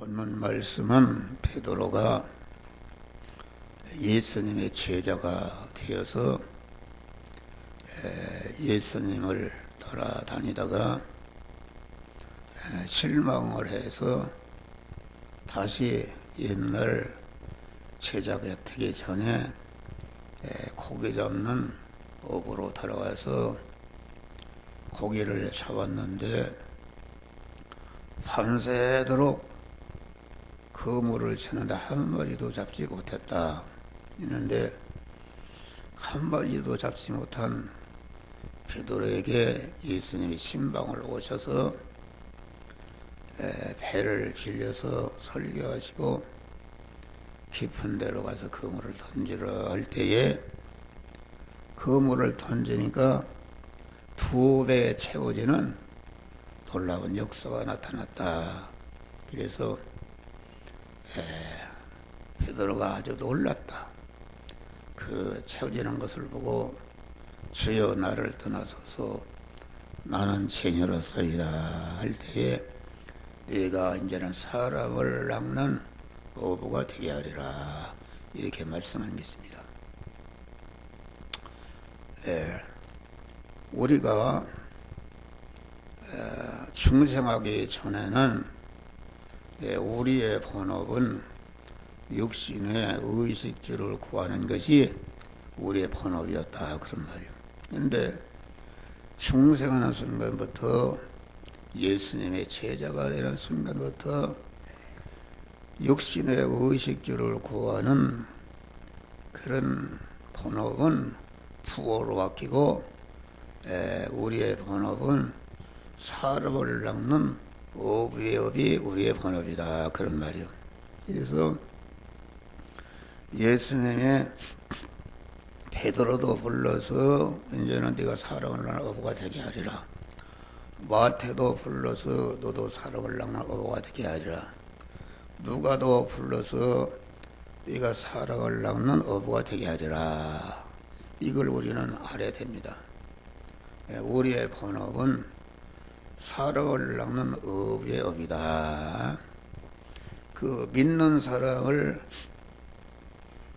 본문 말씀은 베드로가 예수님의 제자가 되어서 예수님을 따라다니다가 실망을 해서 다시 옛날 제자가 되기 전에 고기 잡는 업으로 들어가서 고기를 잡았는데 밤새도록 그물을 치는데 한 마리도 잡지 못했다. 있는데 한 마리도 잡지 못한 베드로에게 예수님이 신방을 오셔서 배를 빌려서 설교하시고 깊은 데로 가서 그물을 던지려 할 때에 그물을 던지니까 2배 채워지는 놀라운 역사가 나타났다. 그래서 베드로가 아주 놀랐다. 그 채워지는 것을 보고 주여 나를 떠나소서 나는 죄인으로서이다 할 때에 네가 이제는 사람을 낚는 어부가 되게 하리라 이렇게 말씀한 게 있습니다. 우리가 중생하기 전에는 우리의 본업은 육신의 의식주를 구하는 것이 우리의 본업이었다 그런 말이에요. 그런데 중생하는 순간부터 예수님의 제자가 되는 순간부터 육신의 의식주를 구하는 그런 본업은 부호로 바뀌고 우리의 본업은 사람을 낚는 어부의 업이 우리의 본업이다 그런 말이요. 그래서 예수님의 베드로도 불러서 이제는 네가 사람을 낚는 어부가 되게 하리라. 마태도 불러서 너도 사람을 낚는 어부가 되게 하리라. 누가도 불러서 네가 사람을 낚는 어부가 되게 하리라. 이걸 우리는 알아야 됩니다. 우리의 본업은 사람을 낚는 어부의 업이다. 그 믿는 사람을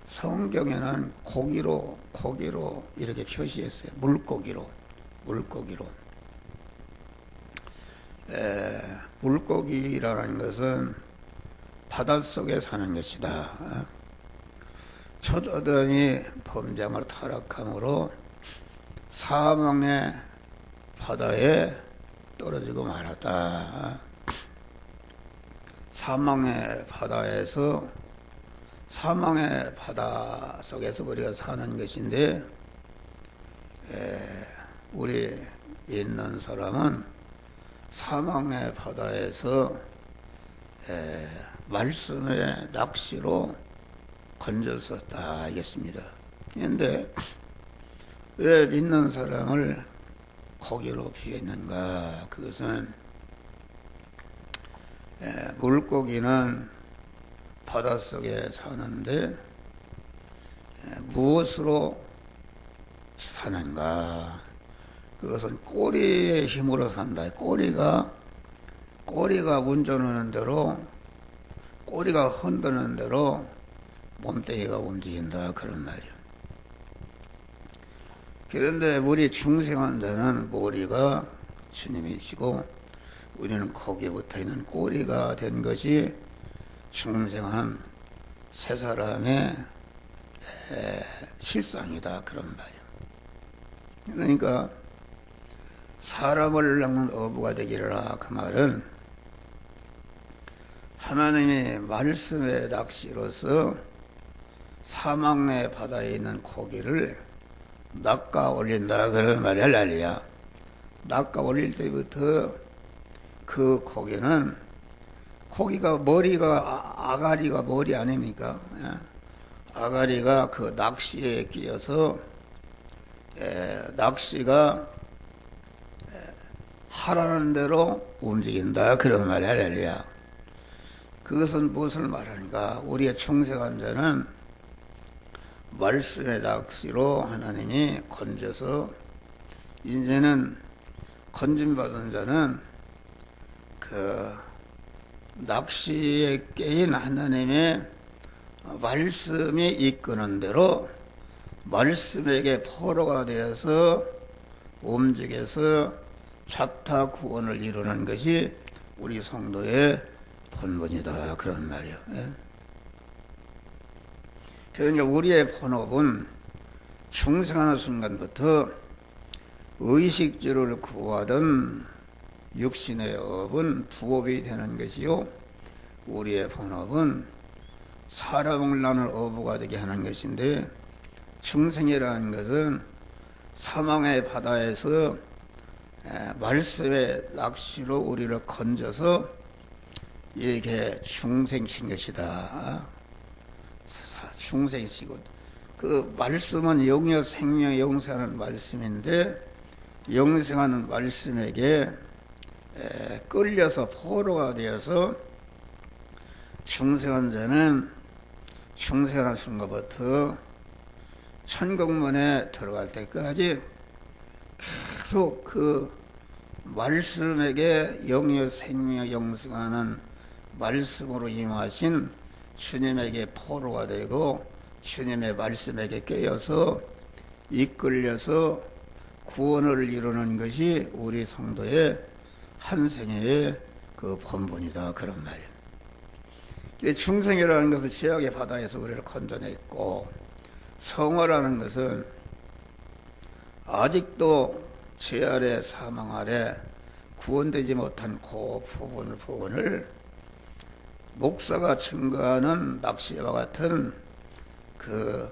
성경에는 고기로 이렇게 표시했어요. 물고기로. 물고기라는 것은 바닷속에 사는 것이다. 첫 아담이 범죄함으로 타락함으로 사망의 바다에 떨어지고 말았다. 사망의 바다에서 사망의 바다 속에서 우리가 사는 것인데 우리 있는 사람은 사망의 바다에서 말씀의 낚시로 건졌었다 하겠습니다. 그런데 왜 믿는 사람을 고기로 비했는가? 그것은 물고기는 바닷속에 사는데 무엇으로 사는가? 그것은 꼬리의 힘으로 산다. 꼬리가 운전하는 대로 꼬리가 흔드는 대로 몸뚱이가 움직인다 그런 말이에요. 그런데 우리 중생한 자는 머리가 주님이시고 우리는 거기에 붙어있는 꼬리가 된 것이 중생한 세 사람의 실상이다 그런 말이에요. 그러니까 사람을 낚는 어부가 되기라 그 말은 하나님의 말씀의 낚시로서 사망의 바다에 있는 고기를 낚아 올린다 그런 말이 할렐루야. 낚아 올릴 때부터 그 고기가 머리가 아가리가 머리 아닙니까? 아가리가 그 낚시에 끼어서 낚시가 하라는 대로 움직인다 그런 말이 할렐루야. 그것은 무엇을 말하는가? 우리의 중생한 자는 말씀의 낚시로 하나님이 건져서 이제는 건짐받은 자는 그 낚시에 깨인 하나님의 말씀이 이끄는 대로 말씀에게 포로가 되어서 움직여서 자타 구원을 이루는 것이 우리 성도의 본분이다, 그런 말이에요. 그러니까 우리의 본업은 중생하는 순간부터 의식주를 구하던 육신의 업은 부업이 되는 것이요, 우리의 본업은 사람을 나눌 어부가 되게 하는 것인데, 중생이라는 것은 사망의 바다에서 말씀의 낚시로 우리를 건져서 이렇게 중생신 것이다. 중생시고, 그 말씀은 영여 생명 영생하는 말씀인데, 영생하는 말씀에게 끌려서 포로가 되어서 중생한 자는 중생하는 순간부터 천국문에 들어갈 때까지 계속 그 말씀에게 영여 생명 영생하는 말씀으로 임하신 주님에게 포로가 되고 주님의 말씀에게 깨어서 이끌려서 구원을 이루는 것이 우리 성도의 한 생애의 그 본분이다, 그런 말이에요. 중생이라는 것은 죄악의 바다에서 우리를 건져냈고, 성화라는 것은 아직도 죄 아래 사망 아래 구원되지 못한 그 부분을 목사가 증거하는 낚시와 같은 그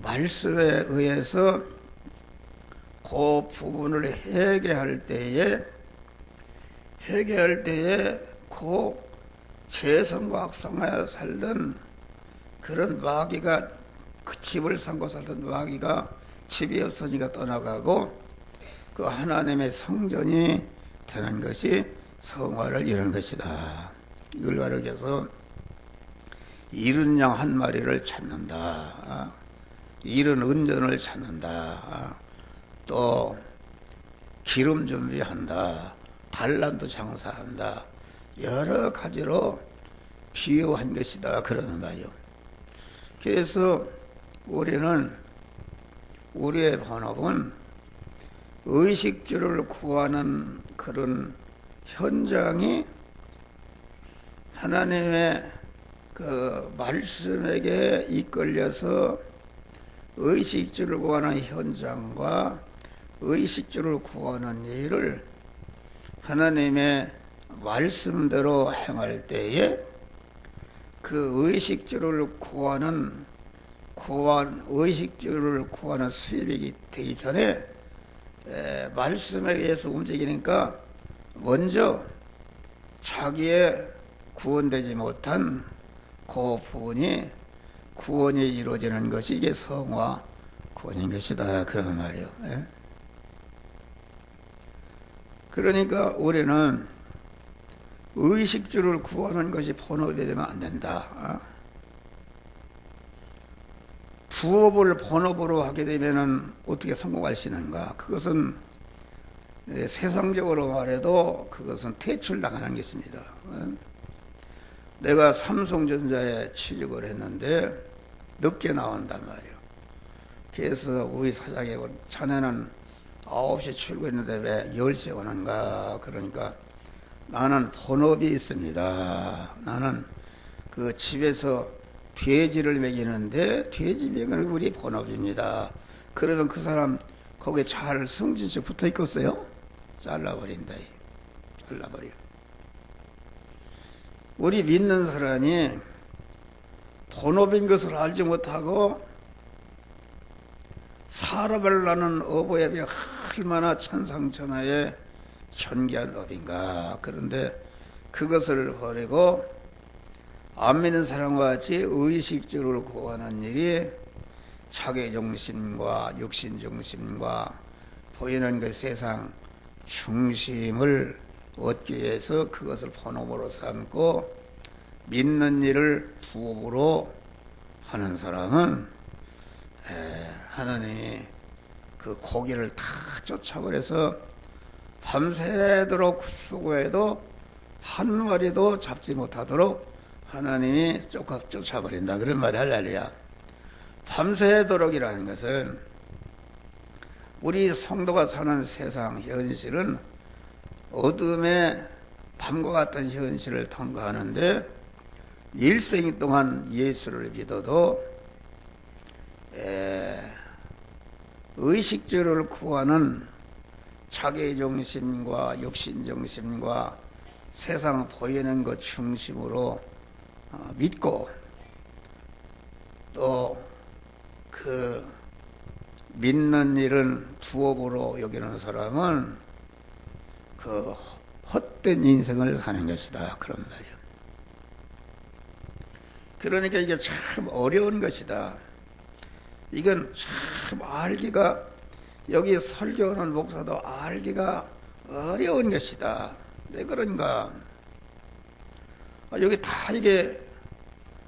말씀에 의해서 그 부분을 해결할 때에 그 죄성과 악성하여 살던 그런 마귀가, 그 집을 삼고 살던 마귀가 집이 없으니까 떠나가고 그 하나님의 성전이 되는 것이 성화를 이루는 것이다. 이걸 가르쳐서 잃은 양 한 마리를 찾는다, 잃은 은전을 찾는다, 또 기름 준비한다, 달란트 장사한다, 여러 가지로 비유한 것이다, 그러는 말이요. 그래서 우리는 우리의 본업은 의식주를 구하는 그런 현장이 하나님의 그 말씀에게 이끌려서 의식주를 구하는 현장과 의식주를 구하는 일을 하나님의 말씀대로 행할 때에 그 의식주를 의식주를 구하는 수입이 되기 전에 말씀에 의해서 움직이니까 먼저 자기의 구원되지 못한 그 부분이 구원이 이루어지는 것이 이게 성화 구원인 것이다, 그런 말이에요. 그러니까 우리는 의식주를 구하는 것이 본업이 되면 안 된다. 부업을 본업으로 하게 되면 어떻게 성공할 수 있는가? 그것은 세상적으로 말해도 그것은 퇴출당하는 게 있습니다. 내가 삼성전자에 취직을 했는데 늦게 나온단 말이에요. 그래서 우리 사장이 자네는 9시 출근했는데 왜 10시에 오는가? 그러니까 나는 본업이 있습니다. 나는 그 집에서 돼지를 먹이는데 돼지 먹이는 우리 본업입니다. 그러면 그 사람 거기에 잘 승진식 붙어 있겠어요? 잘라버린다. 잘라버려. 우리 믿는 사람이 본업인 것을 알지 못하고 사람을 나는 어부에 비해 얼마나 천상천하의 존귀한 업인가. 그런데 그것을 버리고 안 믿는 사람과 같이 의식주를 구하는 일이 자기중심과 육신중심과 보이는 그 세상 중심을 얻기 위해서 그것을 본업으로 삼고 믿는 일을 부업으로 하는 사람은 하나님이 그 고기를 다 쫓아버려서 밤새도록 수고해도 한 마리도 잡지 못하도록 하나님이 쫓아버린다. 그런 말이 할렐루야. 밤새도록이라는 것은 우리 성도가 사는 세상 현실은 어둠의 밤과 같은 현실을 통과하는데 일생 동안 예수를 믿어도 의식주를 구하는 자기중심과 육신중심과 세상 보이는 것 중심으로 믿고 또 그 믿는 일은 부업으로 여기는 사람은 그 헛된 인생을 사는 것이다. 그런 말이야. 그러니까 이게 참 어려운 것이다. 이건 참 알기가, 여기 설교하는 목사도 알기가 어려운 것이다. 왜 그런가? 여기 다 이게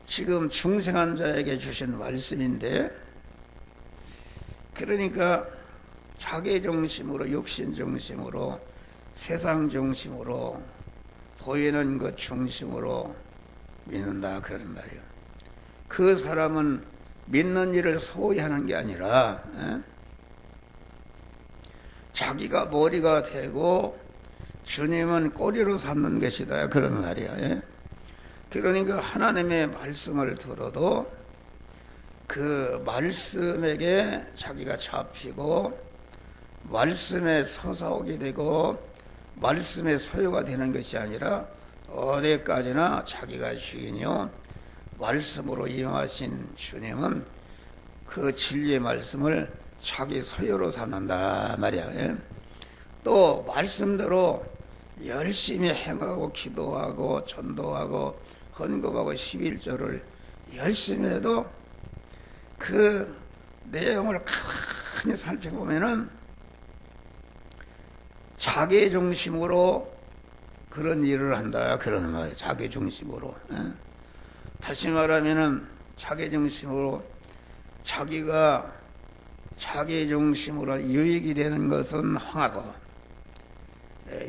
지금 중생한 자에게 주신 말씀인데, 그러니까 자기 중심으로, 육신 중심으로, 세상 중심으로, 보이는 것 중심으로 믿는다. 그런 말이에요. 그 사람은 믿는 일을 소위 하는 게 아니라 자기가 머리가 되고 주님은 꼬리로 삼는 것이다. 그런 말이야. 그러니까 하나님의 말씀을 들어도 그 말씀에게 자기가 잡히고 말씀에 서사오게 되고 말씀에 소유가 되는 것이 아니라 어디까지나 자기가 주인이요 말씀으로 임하신 주님은 그 진리의 말씀을 자기 소유로 삼는다 말이야. 또 말씀대로 열심히 행하고 기도하고 전도하고 헌금하고 11조를 열심히 해도 그 내용을 가만히 살펴보면은 자기 중심으로 그런 일을 한다. 그런 말이에요. 자기 중심으로. 다시 말하면은 자기 중심으로 자기가 자기 중심으로 유익이 되는 것은 하고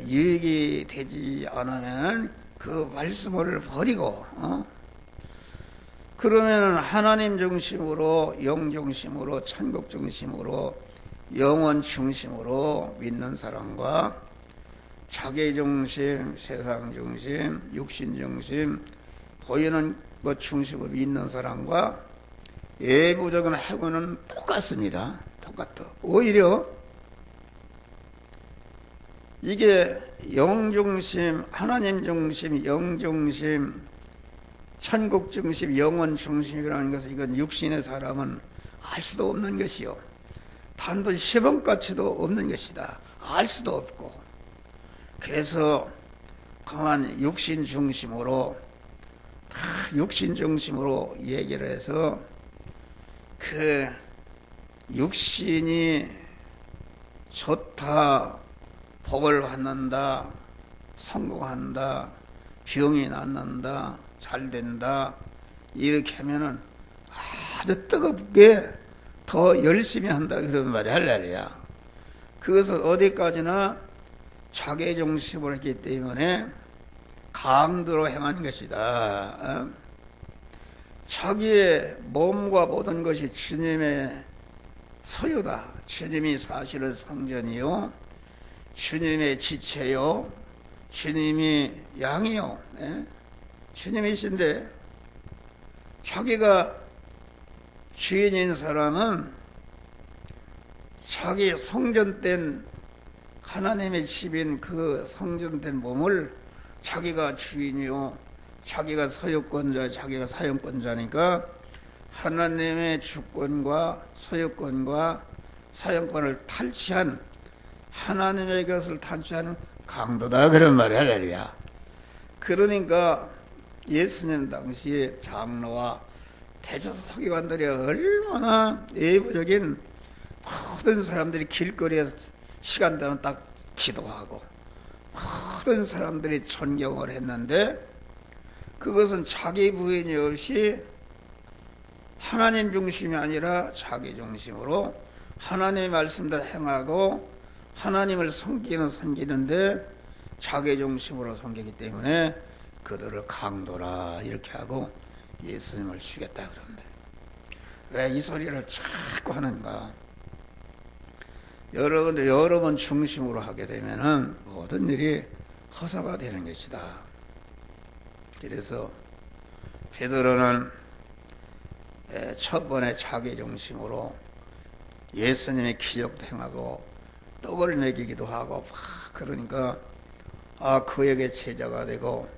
유익이 되지 않으면 그 말씀을 버리고 그러면은 하나님 중심으로 영 중심으로 천국 중심으로 영원 중심으로 믿는 사람과 자기 중심, 세상 중심, 육신 중심, 보이는 것 중심으로 믿는 사람과 예부적인 해고는 똑같습니다. 똑같아. 오히려 이게 영 중심, 하나님 중심, 영 중심, 천국 중심, 영원 중심이라는 것은 이건 육신의 사람은 알 수도 없는 것이요. 단돈 10원가치도 없는 것이다. 알 수도 없고. 그래서 그만 육신 중심으로 육신 중심으로 얘기를 해서 그 육신이 좋다, 복을 받는다, 성공한다, 병이 낫는다, 잘 된다 이렇게 하면은 아주 뜨겁게 더 열심히 한다 그런 말이 할렐루야. 그것은 어디까지나 자기 중심으로 했기 때문에 강도로 행한 것이다. 자기의 몸과 모든 것이 주님의 소유다. 주님이 사실은 성전이요, 주님의 지체요, 주님이 양이요, 주님이신데 자기가 주인인 사람은 자기 성전된 하나님의 집인 그 성전된 몸을 자기가 주인이요, 자기가 소유권자, 자기가 사용권자니까 하나님의 주권과 소유권과 사용권을 탈취한, 하나님의 것을 탈취하는 강도다 그런 말이 할렐루야. 그러니까 예수님 당시에 장로와 대제사 서기관들이 얼마나 예부적인 모든 사람들이 길거리에서 시간 되면 딱 기도하고 모든 사람들이 존경을 했는데 그것은 자기 부인이 없이 하나님 중심이 아니라 자기 중심으로 하나님의 말씀대로 행하고 하나님을 섬기는데 자기중심으로 섬기기 때문에 그들을 강도라 이렇게 하고 예수님을 죽였다 그런 말이에요. 왜 이 소리를 자꾸 하는가? 여러분들 여러 번 중심으로 하게 되면은 모든 일이 허사가 되는 것이다. 그래서 베드로는 첫 번에 자기 중심으로 예수님의 기적도 행하고 떡을 먹이기도 하고 그러니까 그에게 제자가 되고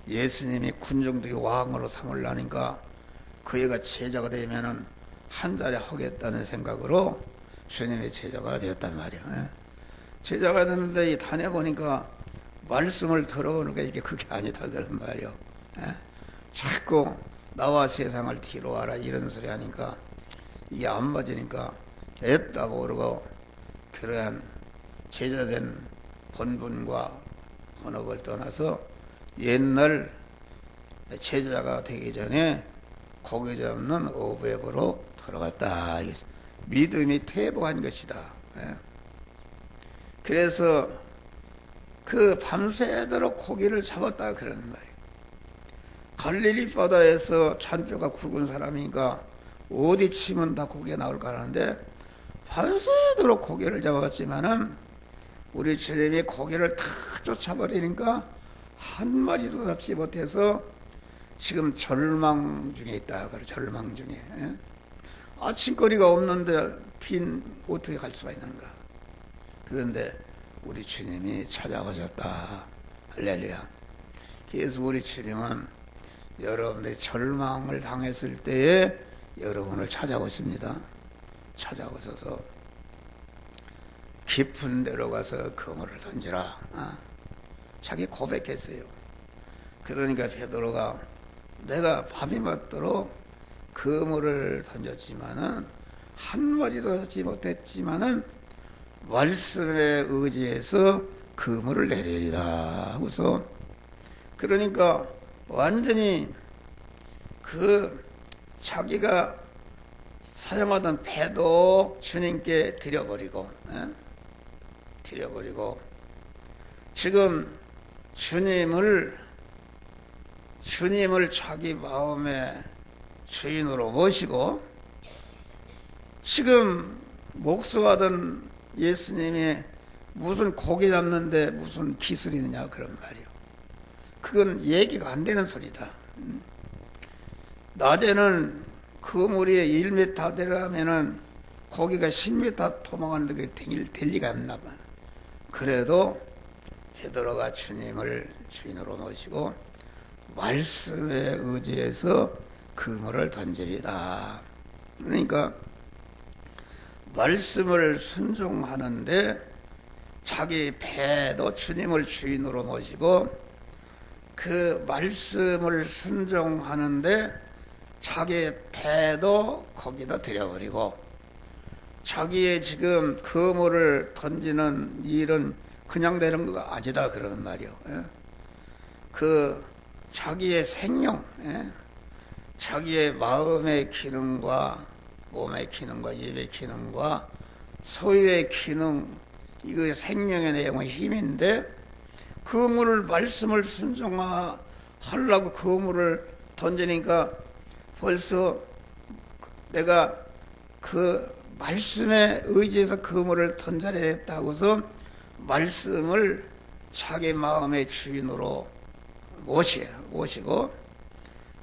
예수님이 군중들이 왕으로 삼으려니까 그애가 제자가 되면은 한 달에 하겠다는 생각으로 주님의 제자가 되었단 말이에요. 제자가 됐는데 다녀보니까 말씀을 들어오는 게 이게 그게 아니다 그런 말이에요. 자꾸 나와 세상을 뒤로 하라 이런 소리 하니까 이게 안 맞으니까 애다 모르고 그러한 제자된 본분과 본업을 떠나서 옛날 제자가 되기 전에 고개 잡는 어부앱으로 돌아갔다. 믿음이 퇴보한 것이다. 그래서 그 밤새도록 고기를 잡았다 그러는 말이에요. 갈릴리 바다에서 잔뼈가 굵은 사람이니까 어디 치면 다 고기가 나올까 하는데 밤새도록 고기를 잡았지만은 우리 주님이 고기를 다 쫓아버리니까 한 마리도 잡지 못해서 지금 절망 중에 있다. 절망 중에. 아침거리가 없는데 빈 어떻게 갈 수가 있는가. 그런데 우리 주님이 찾아오셨다. 할렐루야. 그래서 우리 주님은 여러분들이 절망을 당했을 때에 여러분을 찾아오십니다. 찾아오셔서 깊은 데로 가서 그물을 던지라. 자기 고백했어요. 그러니까 베드로가 내가 밤이 맞도록 그물을 던졌지만은 한 마리도 하지 못했지만은 말씀에 의지해서 그물을 내리리라 하고서 그러니까 완전히 그 자기가 사용하던 배도 주님께 드려버리고 지금 주님을 자기 마음의 주인으로 모시고 지금 목수하던 예수님이 무슨 고기 잡는데 무슨 기술이 있느냐 그런 말이요. 그건 얘기가 안 되는 소리다. 낮에는 그물이 1m 들어가면은 고기가 10m 도망가는데 그게 될 리가 없나 봐. 그래도 베드로가 주님을 주인으로 모시고 말씀에 의지해서 그물을 던지리다. 그러니까 말씀을 순종하는데 자기 배도 주님을 주인으로 모시고 그 말씀을 순종하는데 자기 배도 거기다 들여버리고 자기의 지금 그물을 던지는 일은 그냥 되는 거가 아니다 그러는 말이요. 그 자기의 생명, 자기의 마음의 기능과 몸의 기능과 입의 기능과 소유의 기능, 이거 생명의 내용의 힘인데 그물을 말씀을 순종하려고 그물을 던지니까 벌써 내가 그 말씀에 의지해서 그물을 던져야 했다고서 말씀을 자기 마음의 주인으로 모시고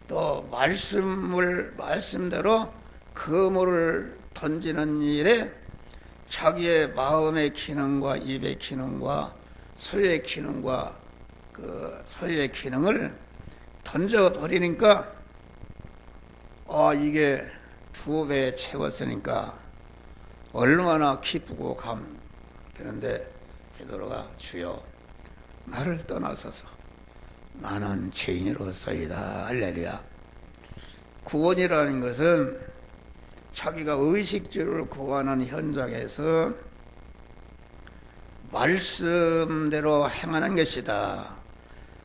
또 말씀대로 그물을 던지는 일에 자기의 마음의 기능과 입의 기능과 소유의 기능과 그 소유의 기능을 던져버리니까 이게 2배 채웠으니까 얼마나 기쁘고 그런데 베드로가 주여 나를 떠나서서 나는 죄인으로서이다. 할렐루야. 구원이라는 것은 자기가 의식주를 구하는 현장에서 말씀대로 행하는 것이다.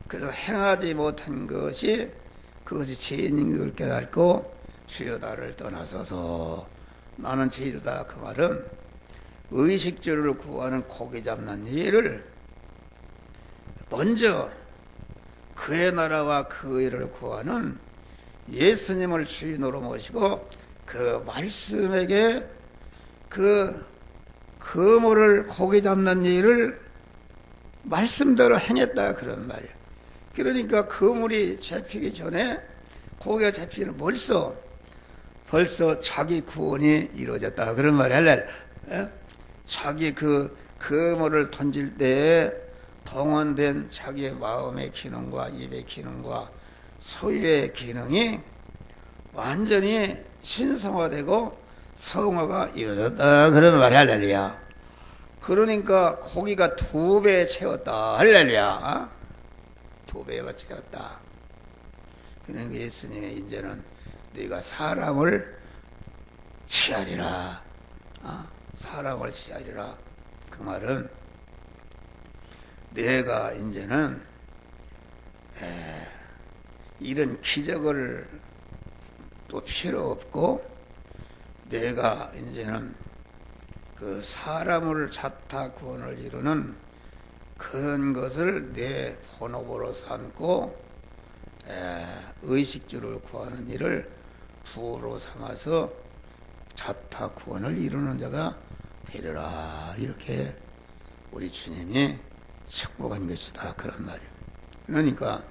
그래서 행하지 못한 것이 그것이 죄인인 걸 깨닫고 주여 나를 떠나서서 나는 죄인이다. 그 말은 의식주를 구하는 고기 잡는 일을 먼저 그의 나라와 그 의를 구하는 예수님을 주인으로 모시고 그 말씀에게 그 그물을 고기 잡는 일을 말씀대로 행했다 그런 말이야. 그러니까 그물이 잡히기 전에 고기가 잡히기는 벌써 자기 구원이 이루어졌다 그런 말이야. 자기 그 그물을 던질 때에 동원된 자기의 마음의 기능과 입의 기능과 소유의 기능이 완전히 신성화되고 성화가 이루어졌다 그런 말이야. 할렐루야. 그러니까 고기가 2배 채웠다. 할렐루야. 2배가 채웠다. 그러니까 예수님의 이제는 네가 사람을 취하리라. 사람을 취하리라. 그 말은 내가 이제는 이런 기적을 또 필요 없고 내가 이제는 그 사람을 자타 구원을 이루는 그런 것을 내 본업으로 삼고 의식주를 구하는 일을 부로 삼아서 자타 구원을 이루는 자가 되리라. 이렇게 우리 주님이 축복한 것이다 그런 말이에요. 그러니까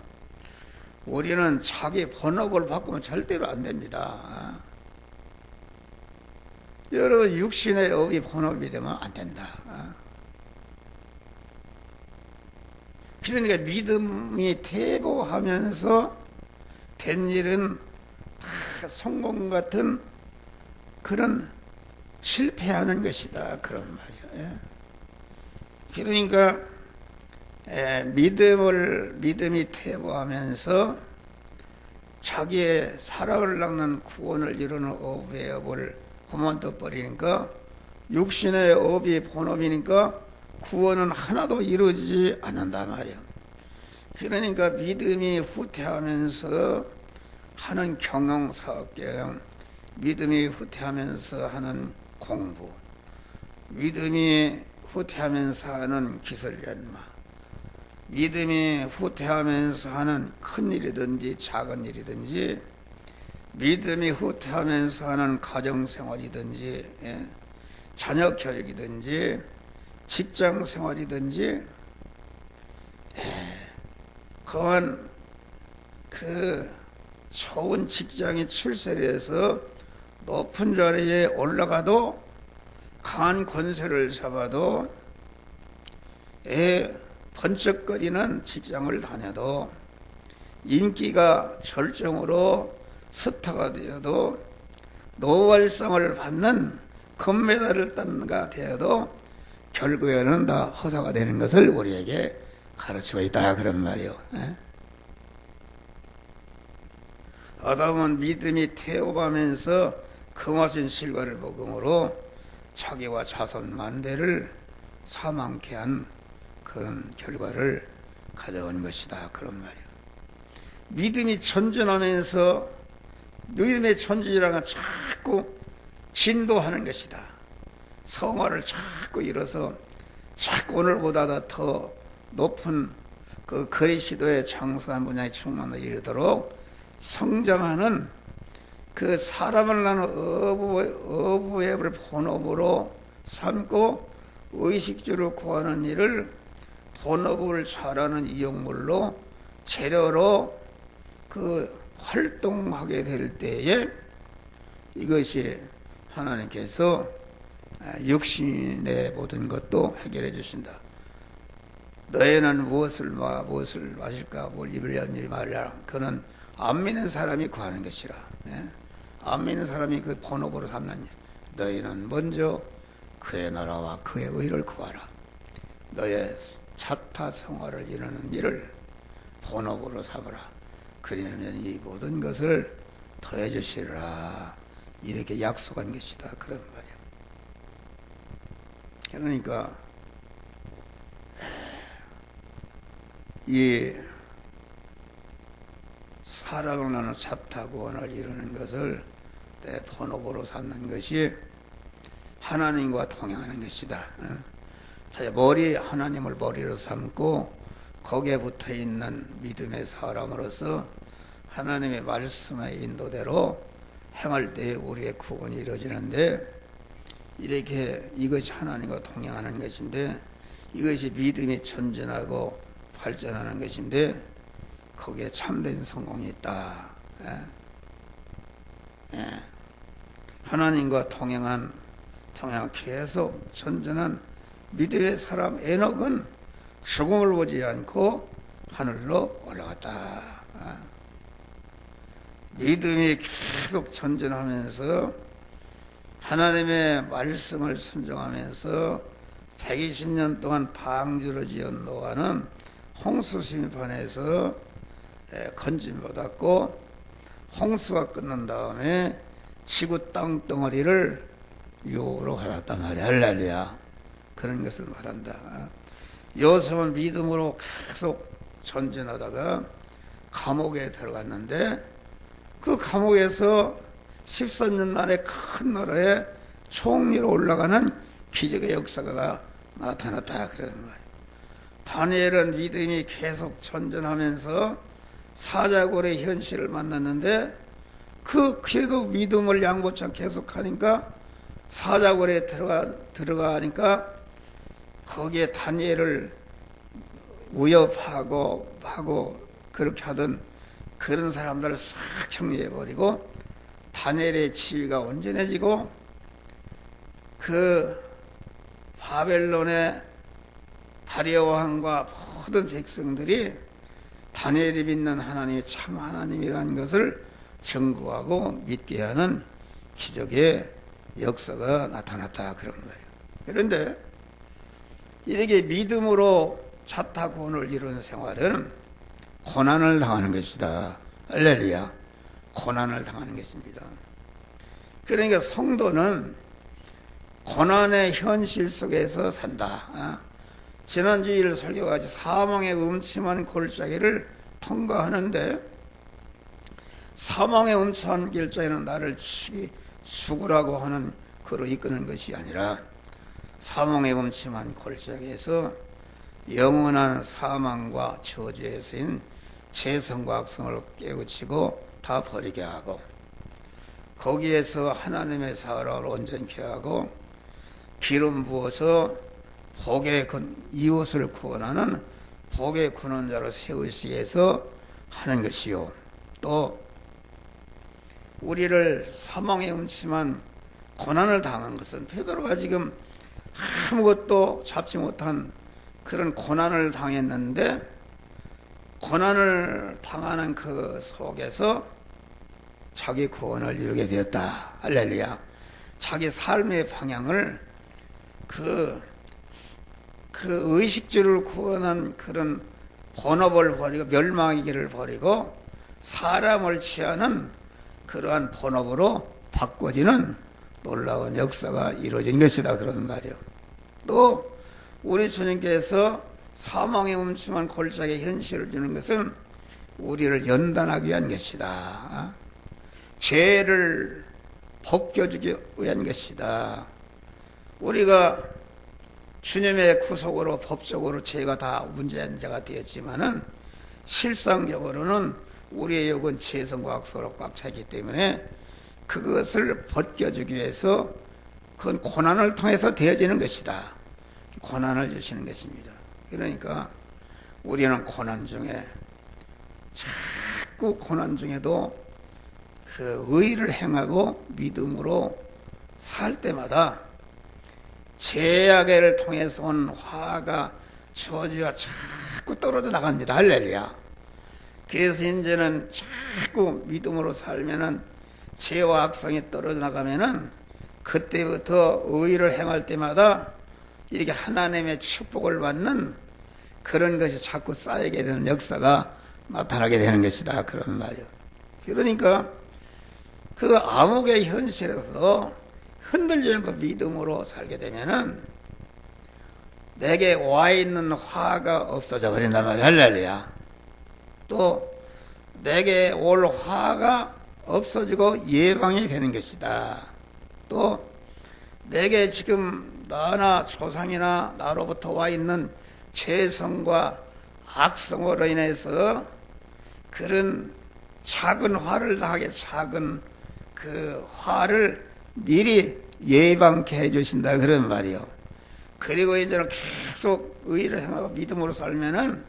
우리는 자기 본업을 바꾸면 절대로 안 됩니다. 여러 육신의 업이 본업이 되면 안 된다. 그러니까 믿음이 퇴보하면서 된 일은 다 성공 같은 그런 실패하는 것이다 그런 말이에요. 그러니까 믿음이 퇴보하면서 자기의 살아을 닦는 구원을 이루는 업의 업을 그만둬 버리니까 육신의 업이 본업이니까 구원은 하나도 이루어지지 않는단 말이에요. 그러니까 믿음이 후퇴하면서 하는 경영사업경, 믿음이 후퇴하면서 하는 공부, 믿음이 후퇴하면서 하는 기술연마, 믿음이 후퇴하면서 하는 큰 일이든지 작은 일이든지, 믿음이 후퇴하면서 하는 가정생활이든지 자녀교육이든지 직장생활이든지 그만 그 좋은 직장에 출세를 해서 높은 자리에 올라가도 강한 권세를 잡아도 번쩍거리는 직장을 다녀도 인기가 절정으로 스타가 되어도 노활성을 받는 금메달을 딴가 되어도 결국에는 다 허사가 되는 것을 우리에게 가르치고 있다 그런 말이요. 아담은 믿음이 태워가면서 금화신 실과를 먹음으로 자기와 자손 만대를 사망케 한 그런 결과를 가져온 것이다 그런 말이요. 믿음이 전진하면서 믿음의 전진이라는 건 자꾸 진도하는 것이다. 성화를 자꾸 이뤄서 자꾸 오늘보다 더 높은 그 그리스도의 장성한 분야의 충만을 이루도록 성장하는 그 사람을 나는 어부앱을 본업으로 삼고 의식주를 구하는 일을 본업을 잘하는 이용물로 재료로 그 활동하게 될 때에 이것이 하나님께서 육신의 모든 것도 해결해 주신다. 너희는 무엇을 마실까 뭘 입으려 말이라. 그는 안 믿는 사람이 구하는 것이라. 안 믿는 사람이 그 본업으로 삼는 일. 너희는 먼저 그의 나라와 그의 의를 구하라. 너의 자타 생활을 이루는 일을 본업으로 삼으라. 그러면 이 모든 것을 더해 주시리라. 이렇게 약속한 것이다 그런 말이야. 그러니까 이 사람을 나누는 자타 구원을 이루는 것을 내 본업으로 삼는 것이 하나님과 동행하는 것이다. 하나님을 머리로 삼고 거기에 붙어 있는 믿음의 사람으로서 하나님의 말씀의 인도대로 행할 때 우리의 구원이 이루어지는데, 이렇게 이것이 하나님과 동행하는 것인데, 이것이 믿음이 전진하고 발전하는 것인데, 거기에 참된 성공이 있다. 하나님과 계속 전진한 믿음의 사람 에녹은 죽음을 보지 않고 하늘로 올라갔다. 믿음이 계속 전진하면서 하나님의 말씀을 순종하면서 120년 동안 방주를 지은 노아는 홍수 심판에서 건짐받았고, 홍수가 끝난 다음에 지구 땅덩어리를 유업으로 받았단 말이야. 할렐루야. 그런 것을 말한다. 요셉은 믿음으로 계속 전진하다가 감옥에 들어갔는데, 그 감옥에서 14년 만에 큰 나라에 총리로 올라가는 기적의 역사가 나타났다. 그러는 거예요. 다니엘은 믿음이 계속 전진하면서 사자굴의 현실을 만났는데, 그래도 믿음을 양보치 않게 계속하니까 사자굴에 들어가니까 거기에 다니엘을 위협하고 그렇게 하던 그런 사람들을 싹 정리해버리고 다니엘의 지위가 온전해지고, 그 바벨론의 다리오 왕과 모든 백성들이 다니엘이 믿는 하나님이 참 하나님이라는 것을 증거하고 믿게 하는 기적의 역사가 나타났다. 그런 거예요. 그런데 이렇게 믿음으로 자타구원을 이루는 생활은 고난을 당하는 것이다. 할렐루야. 고난을 당하는 것입니다. 그러니까 성도는 고난의 현실 속에서 산다. 지난주 일 설교같이 사망의 음침한 골짜기를 통과하는데, 사망의 음침한 골짜기는 나를 죽으라고 하는 그로 이끄는 것이 아니라, 사망의 음침한 골짜기에서 영원한 사망과 저주에 쓰인 죄성과 악성을 깨우치고 다 버리게 하고, 거기에서 하나님의 사랑을 온전케 하고 기름 부어서 복의 이웃을 구원하는 복의 근원자로 세우시기 위해서 하는 것이요, 또 우리를 사망의 음침한 고난을 당한 것은 베드로가 지금 아무것도 잡지 못한 그런 고난을 당했는데, 고난을 당하는 그 속에서 자기 구원을 이루게 되었다. 할렐루야. 자기 삶의 방향을 그 의식주를 구원한 그런 본업을 버리고 멸망의 길을 버리고 사람을 취하는 그러한 본업으로 바꿔지는 놀라운 역사가 이루어진 것이다. 그런 말이요. 또 우리 주님께서 사망의 음침한 골짜기의 현실을 주는 것은 우리를 연단하기 위한 것이다. 죄를 벗겨주기 위한 것이다. 우리가 주님의 구속으로 법적으로 죄가 다 문제가 되었지만은 실상적으로는 우리의 영은 죄성과 악성으로 꽉 차있기 때문에 그것을 벗겨주기 위해서 그건 고난을 통해서 되어지는 것이다. 고난을 주시는 것입니다. 그러니까 우리는 고난 중에 자꾸 고난 중에도 그 의를 행하고 믿음으로 살 때마다 죄악을 통해서 온 화가 저주가 자꾸 떨어져 나갑니다. 할렐루야. 그래서 이제는 자꾸 믿음으로 살면은 죄와 악성이 떨어져 나가면은 그때부터 의를 행할 때마다 이렇게 하나님의 축복을 받는 그런 것이 자꾸 쌓이게 되는 역사가 나타나게 되는 것이다. 그런 말이요. 그러니까 그 암흑의 현실에서 흔들리지 않고 믿음으로 살게 되면은 내게 와 있는 화가 없어져 버린단 말이야. 할렐루야. 또 내게 올 화가 없어지고 예방이 되는 것이다. 또 내게 지금 나나 조상이나 나로부터 와 있는 죄성과 악성으로 인해서 그런 작은 화를 당하게 작은 그 화를 미리 예방케 해주신다 그런 말이요. 그리고 이제는 계속 의를 행하고 믿음으로 살면은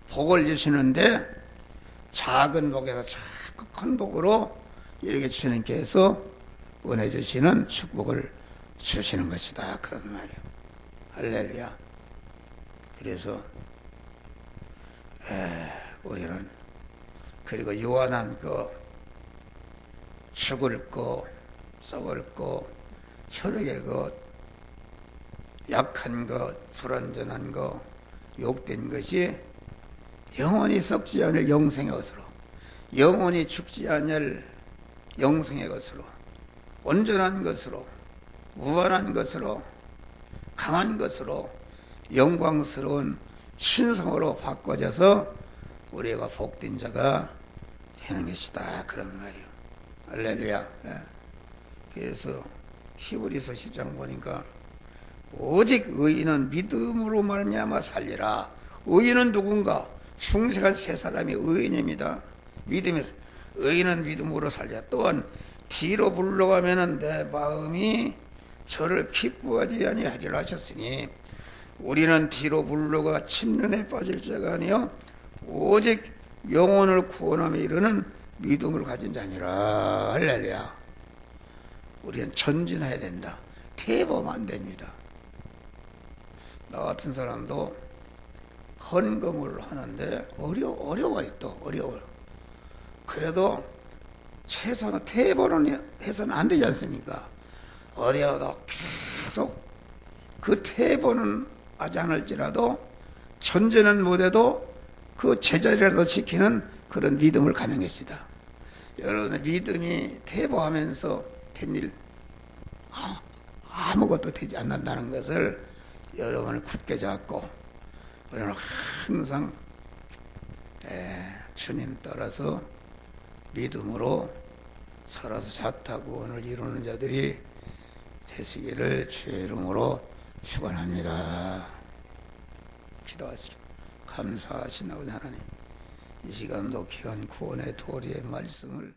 복을 주시는데 작은 복에서 자꾸 큰 복으로 이렇게 주님께서 은혜 주시는 축복을 주시는 것이다 그런 말이요. 할렐루야. 그래서 우리는 그리고 유한한 거, 죽을 거, 썩을 거, 혈액의 것, 약한 것, 불완전한 것, 욕된 것이 영원히 썩지 않을 영생의 것으로, 영원히 죽지 않을 영생의 것으로, 온전한 것으로, 무한한 것으로, 강한 것으로, 영광스러운 신성으로 바꿔져서 우리가 복된 자가 되는 것이다 그런 말이요. 할렐루야. 그래서 히브리서 10장 보니까 오직 의인은 믿음으로 말미암아 살리라. 의인은 누군가? 충성한 세 사람이 의인입니다. 믿음에서 의인은 믿음으로 살리라. 또한 뒤로 물러가면은 내 마음이 저를 기뻐하지 아니하리라 하셨으니 우리는 뒤로 물러가 침륜에 빠질 자가 아니요 오직 영혼을 구원함에 이르는 믿음을 가진 자니라. 할렐루야. 우리는 전진해야 된다. 퇴보하면 안 됩니다. 나 같은 사람도 헌금을 하는데 어려워요. 또 어려워요. 그래도 최소한 퇴보는 해서는 안 되지 않습니까? 어려워도 계속 그 퇴보는 하지 않을지라도 전제는 못해도 그 제자리라도 지키는 그런 믿음을 갖는 것이다. 여러분의 믿음이 퇴보하면서 된 일 아무것도 되지 않는다는 것을 여러분을 굳게 잡고 우리는 항상 주님 따라서 믿음으로 살아서 자타구원을 이루는 자들이 되시기를 주의 이름으로 축원합니다. 기도하시죠. 감사하신 아버지 하나님, 이 시간도 귀한 구원의 도리의 말씀을